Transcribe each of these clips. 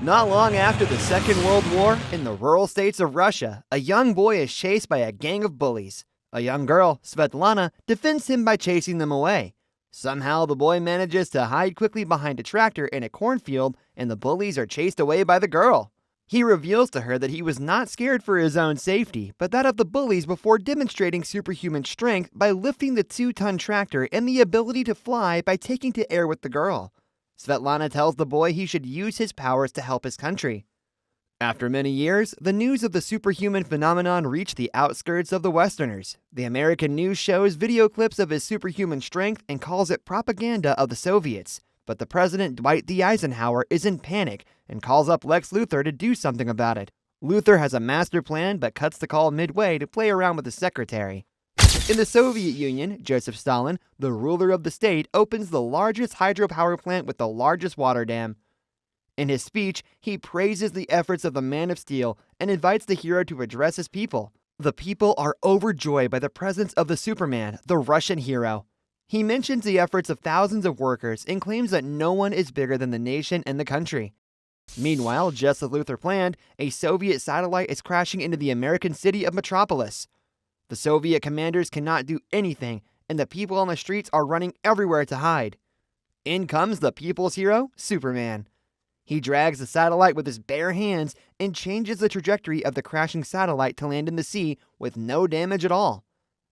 Not long after the Second World War, in the rural states of Russia, a young boy is chased by a gang of bullies. A young girl, Svetlana, defends him by chasing them away. Somehow, the boy manages to hide quickly behind a tractor in a cornfield, and the bullies are chased away by the girl. He reveals to her that he was not scared for his own safety, but that of the bullies before demonstrating superhuman strength by lifting the 2-ton tractor and the ability to fly by taking to air with the girl. Svetlana tells the boy he should use his powers to help his country. After many years, the news of the superhuman phenomenon reached the outskirts of the Westerners. The American news shows video clips of his superhuman strength and calls it propaganda of the Soviets. But the President Dwight D. Eisenhower is in panic and calls up Lex Luthor to do something about it. Luthor has a master plan but cuts the call midway to play around with the secretary. In the Soviet Union, Joseph Stalin, the ruler of the state, opens the largest hydropower plant with the largest water dam. In his speech, he praises the efforts of the Man of Steel and invites the hero to address his people. The people are overjoyed by the presence of the Superman, the Russian hero. He mentions the efforts of thousands of workers and claims that no one is bigger than the nation and the country. Meanwhile, just as Luthor planned, a Soviet satellite is crashing into the American city of Metropolis. The Soviet commanders cannot do anything, and the people on the streets are running everywhere to hide. In comes the people's hero, Superman. He drags the satellite with his bare hands and changes the trajectory of the crashing satellite to land in the sea with no damage at all.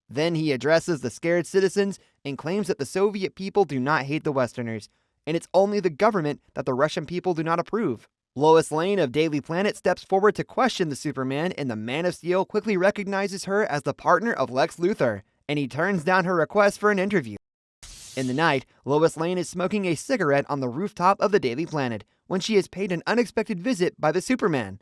Then he addresses the scared citizens and claims that the Soviet people do not hate the Westerners, and it's only the government that the Russian people do not approve. Lois Lane of Daily Planet steps forward to question the Superman, and the Man of Steel quickly recognizes her as the partner of Lex Luthor, and he turns down her request for an interview. In the night, Lois Lane is smoking a cigarette on the rooftop of the Daily Planet when she is paid an unexpected visit by the Superman.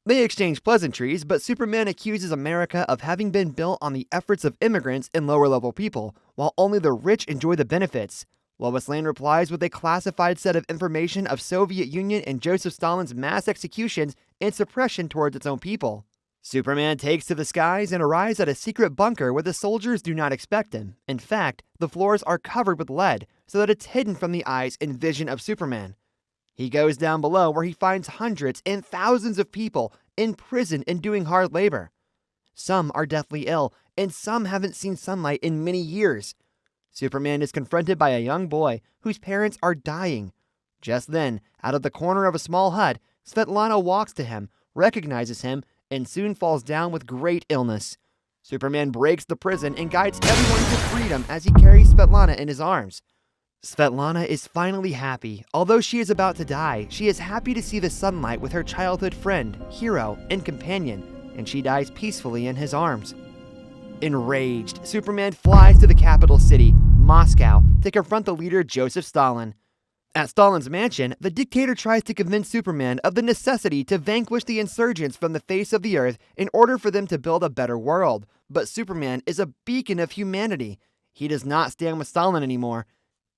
They exchange pleasantries, but Superman accuses America of having been built on the efforts of immigrants and lower-level people, while only the rich enjoy the benefits. Lois Lane replies with a classified set of information of Soviet Union and Joseph Stalin's mass executions and suppression towards its own people. Superman takes to the skies and arrives at a secret bunker where the soldiers do not expect him. In fact, the floors are covered with lead so that it's hidden from the eyes and vision of Superman. He goes down below where he finds hundreds and thousands of people in prison and doing hard labor. Some are deathly ill, and some haven't seen sunlight in many years. Superman is confronted by a young boy whose parents are dying. Just then, out of the corner of a small hut, Svetlana walks to him, recognizes him, and soon falls down with great illness. Superman breaks the prison and guides everyone to freedom as he carries Svetlana in his arms. Svetlana is finally happy. Although she is about to die, she is happy to see the sunlight with her childhood friend, hero, and companion, and she dies peacefully in his arms. Enraged, Superman flies to the capital city, Moscow, to confront the leader Joseph Stalin. At Stalin's mansion, the dictator tries to convince Superman of the necessity to vanquish the insurgents from the face of the earth in order for them to build a better world. But Superman is a beacon of humanity. He does not stand with Stalin anymore.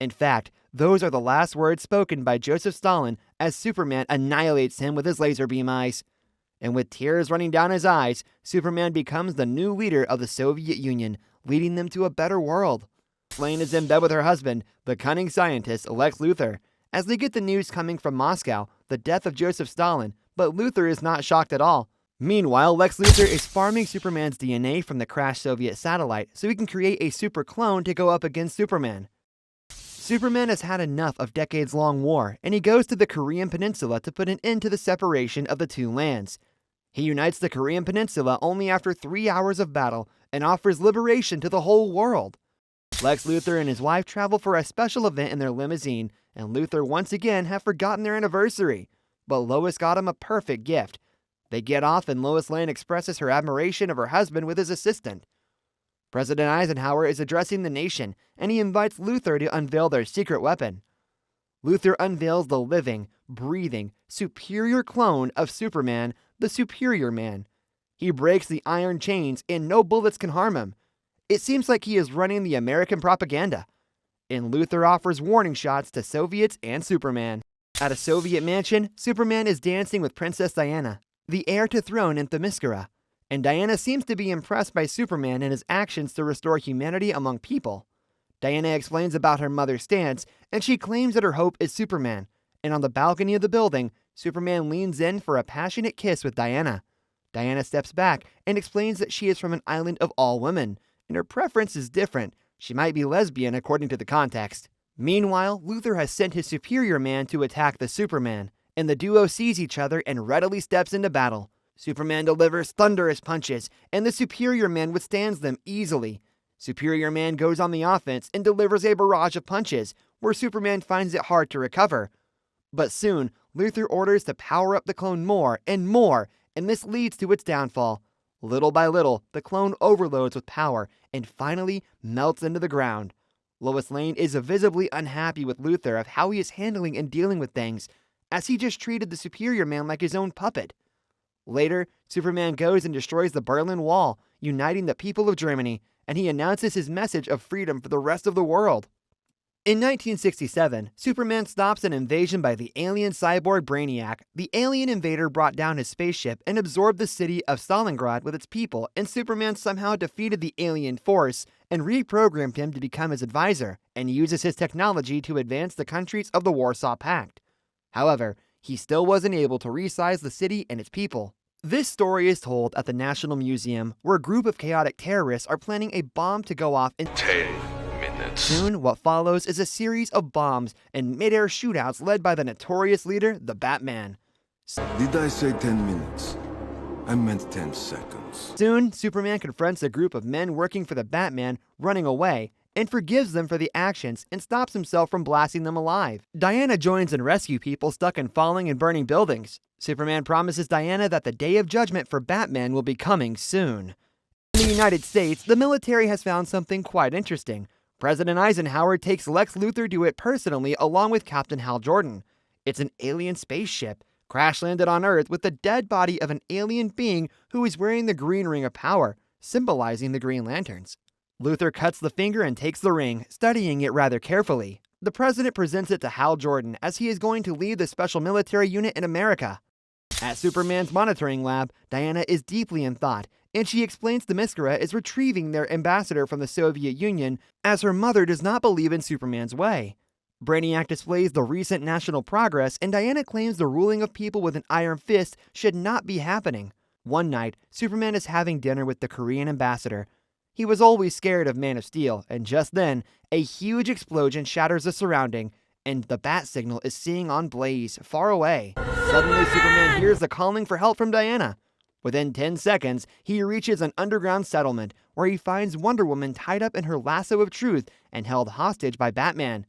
In fact, those are the last words spoken by Joseph Stalin as Superman annihilates him with his laser beam eyes. And with tears running down his eyes, Superman becomes the new leader of the Soviet Union, leading them to a better world. Lane is in bed with her husband, the cunning scientist Lex Luthor, as they get the news coming from Moscow, the death of Joseph Stalin, but Luthor is not shocked at all. Meanwhile, Lex Luthor is farming Superman's DNA from the crashed Soviet satellite so he can create a super clone to go up against Superman. Superman has had enough of decades-long war, and he goes to the Korean Peninsula to put an end to the separation of the two lands. He unites the Korean Peninsula only after 3 hours of battle and offers liberation to the whole world. Lex Luthor and his wife travel for a special event in their limousine, and Luthor once again have forgotten their anniversary. But Lois got him a perfect gift. They get off and Lois Lane expresses her admiration of her husband with his assistant. President Eisenhower is addressing the nation, and he invites Luthor to unveil their secret weapon. Luthor unveils the living, breathing, superior clone of Superman, the Superior Man. He breaks the iron chains, and no bullets can harm him. It seems like he is running the American propaganda. And Luthor offers warning shots to Soviets and Superman. At a Soviet mansion, Superman is dancing with Princess Diana, the heir to throne in Themyscira. And Diana seems to be impressed by Superman and his actions to restore humanity among people. Diana explains about her mother's stance, and she claims that her hope is Superman. And on the balcony of the building, Superman leans in for a passionate kiss with Diana. Diana steps back and explains that she is from an island of all women, and her preference is different. She might be lesbian according to the context. Meanwhile, Luthor has sent his superior man to attack the Superman, and the duo sees each other and readily steps into battle. Superman delivers thunderous punches, and the superior man withstands them easily. Superior man goes on the offense and delivers a barrage of punches, where Superman finds it hard to recover. But soon, Luthor orders to power up the clone more, and this leads to its downfall. Little by little, the clone overloads with power and finally melts into the ground. Lois Lane is visibly unhappy with Luthor of how he is handling and dealing with things, as he just treated the superior man like his own puppet. Later, Superman goes and destroys the Berlin Wall, uniting the people of Germany, and he announces his message of freedom for the rest of the world. In 1967, Superman stops an invasion by the alien cyborg Brainiac. The alien invader brought down his spaceship and absorbed the city of Stalingrad with its people, and Superman somehow defeated the alien force and reprogrammed him to become his advisor, and uses his technology to advance the countries of the Warsaw Pact. However, he still wasn't able to resize the city and its people. This story is told at the National Museum, where a group of chaotic terrorists are planning a bomb to go off in 10 minutes. Soon, what follows is a series of bombs and mid-air shootouts led by the notorious leader, the Batman. Did I say 10 minutes? I meant 10 seconds. Soon, Superman confronts a group of men working for the Batman running away, and forgives them for the actions and stops himself from blasting them alive. Diana joins and rescues people stuck in falling and burning buildings. Superman promises Diana that the Day of Judgment for Batman will be coming soon. In the United States, the military has found something quite interesting. President Eisenhower takes Lex Luthor to it personally along with Captain Hal Jordan. It's an alien spaceship, crash-landed on Earth with the dead body of an alien being who is wearing the green ring of power, symbolizing the Green Lanterns. Luthor cuts the finger and takes the ring, studying it rather carefully. The president presents it to Hal Jordan as he is going to lead the special military unit in America. At Superman's monitoring lab, Diana is deeply in thought, and she explains Themyscira is retrieving their ambassador from the Soviet Union as her mother does not believe in Superman's way. Brainiac displays the recent national progress, and Diana claims the ruling of people with an iron fist should not be happening. One night, Superman is having dinner with the Korean ambassador. He was always scared of Man of Steel, and just then, a huge explosion shatters the surrounding, and the bat signal is seen on blaze far away. Suddenly, Superman hears the calling for help from Diana. Within 10 seconds, he reaches an underground settlement where he finds Wonder Woman tied up in her lasso of truth and held hostage by Batman.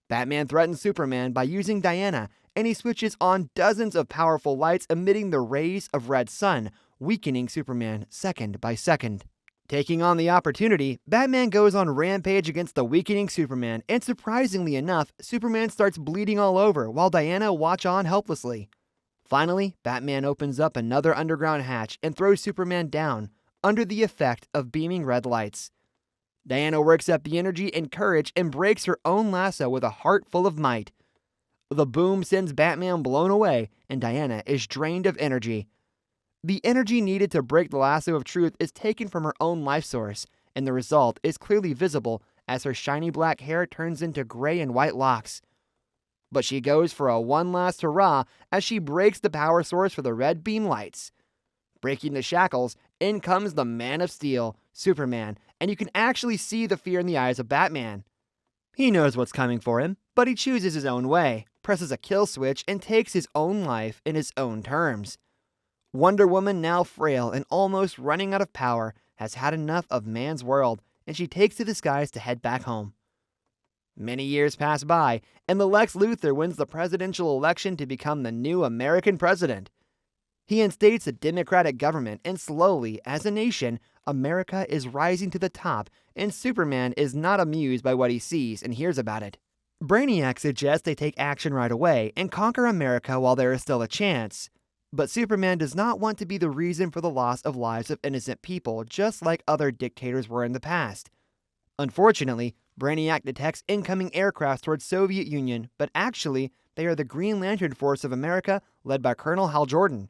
Batman threatens Superman by using Diana, and he switches on dozens of powerful lights emitting the rays of red sun, weakening Superman second by second. Taking on the opportunity, Batman goes on rampage against the weakening Superman, and surprisingly enough, Superman starts bleeding all over while Diana watch on helplessly. Finally, Batman opens up another underground hatch and throws Superman down, under the effect of beaming red lights. Diana works up the energy and courage and breaks her own lasso with a heart full of might. The boom sends Batman blown away, and Diana is drained of energy. The energy needed to break the lasso of truth is taken from her own life source, and the result is clearly visible as her shiny black hair turns into gray and white locks. But she goes for a one last hurrah as she breaks the power source for the red beam lights. Breaking the shackles, in comes the Man of Steel, Superman, and you can actually see the fear in the eyes of Batman. He knows what's coming for him, but he chooses his own way, presses a kill switch, and takes his own life in his own terms. Wonder Woman, now frail and almost running out of power, has had enough of man's world, and she takes to the skies to head back home. Many years pass by, and the Lex Luthor wins the presidential election to become the new American president. He instates a democratic government, and slowly, as a nation, America is rising to the top, and Superman is not amused by what he sees and hears about it. Brainiac suggests they take action right away and conquer America while there is still a chance. But Superman does not want to be the reason for the loss of lives of innocent people, just like other dictators were in the past. Unfortunately, Brainiac detects incoming aircraft towards Soviet Union, but actually, they are the Green Lantern Force of America, led by Colonel Hal Jordan.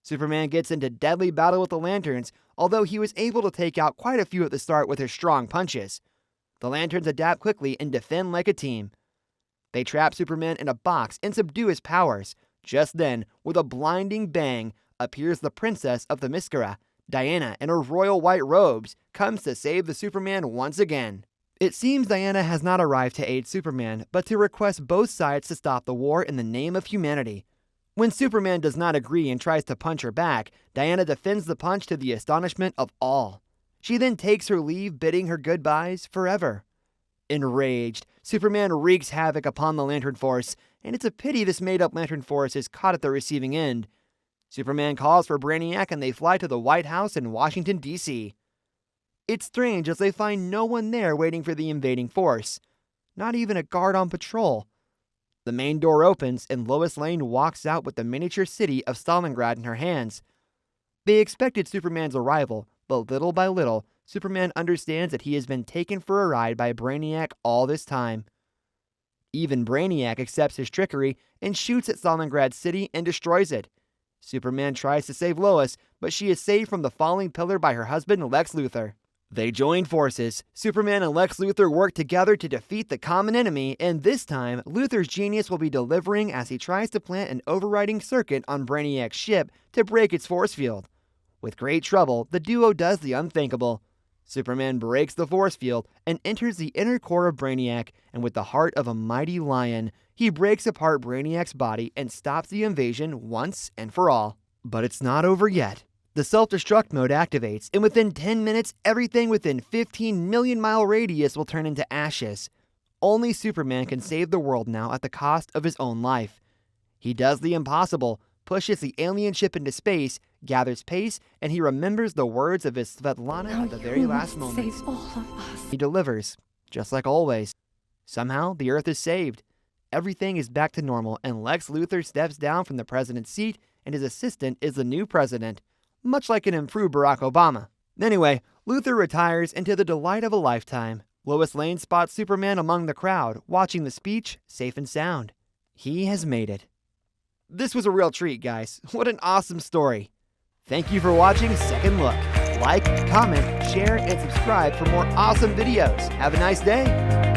Superman gets into deadly battle with the Lanterns, although he was able to take out quite a few at the start with his strong punches. The Lanterns adapt quickly and defend like a team. They trap Superman in a box and subdue his powers. Just then, with a blinding bang, appears the Princess of Themyscira. Diana, in her royal white robes, comes to save the Superman once again. It seems Diana has not arrived to aid Superman, but to request both sides to stop the war in the name of humanity. When Superman does not agree and tries to punch her back, Diana defends the punch to the astonishment of all. She then takes her leave, bidding her goodbyes forever. Enraged, Superman wreaks havoc upon the Lantern Force, and it's a pity this made-up Lantern Force is caught at the receiving end. Superman calls for Brainiac and they fly to the White House in Washington, D.C. It's strange as they find no one there waiting for the invading force. Not even a guard on patrol. The main door opens and Lois Lane walks out with the miniature city of Stalingrad in her hands. They expected Superman's arrival, but little by little, Superman understands that he has been taken for a ride by Brainiac all this time. Even Brainiac accepts his trickery and shoots at Stalingrad City and destroys it. Superman tries to save Lois, but she is saved from the falling pillar by her husband Lex Luthor. They join forces. Superman and Lex Luthor work together to defeat the common enemy, and this time, Luthor's genius will be delivering as he tries to plant an overriding circuit on Brainiac's ship to break its force field. With great trouble, the duo does the unthinkable. Superman breaks the force field and enters the inner core of Brainiac, and with the heart of a mighty lion, he breaks apart Brainiac's body and stops the invasion once and for all. But it's not over yet. The self-destruct mode activates, and within 10 minutes, everything within 15 million mile radius will turn into ashes. Only Superman can save the world now at the cost of his own life. He does the impossible, pushes the alien ship into space, gathers pace, and he remembers the words of his Svetlana at the very last moment. Save all of us. He delivers, just like always. Somehow, the Earth is saved. Everything is back to normal, and Lex Luthor steps down from the president's seat, and his assistant is the new president. Much like an improved Barack Obama. Anyway, Luthor retires into the delight of a lifetime. Lois Lane spots Superman among the crowd, watching the speech safe and sound. He has made it. This was a real treat, guys. What an awesome story. Thank you for watching Second Look. Like, comment, share, and subscribe for more awesome videos. Have a nice day.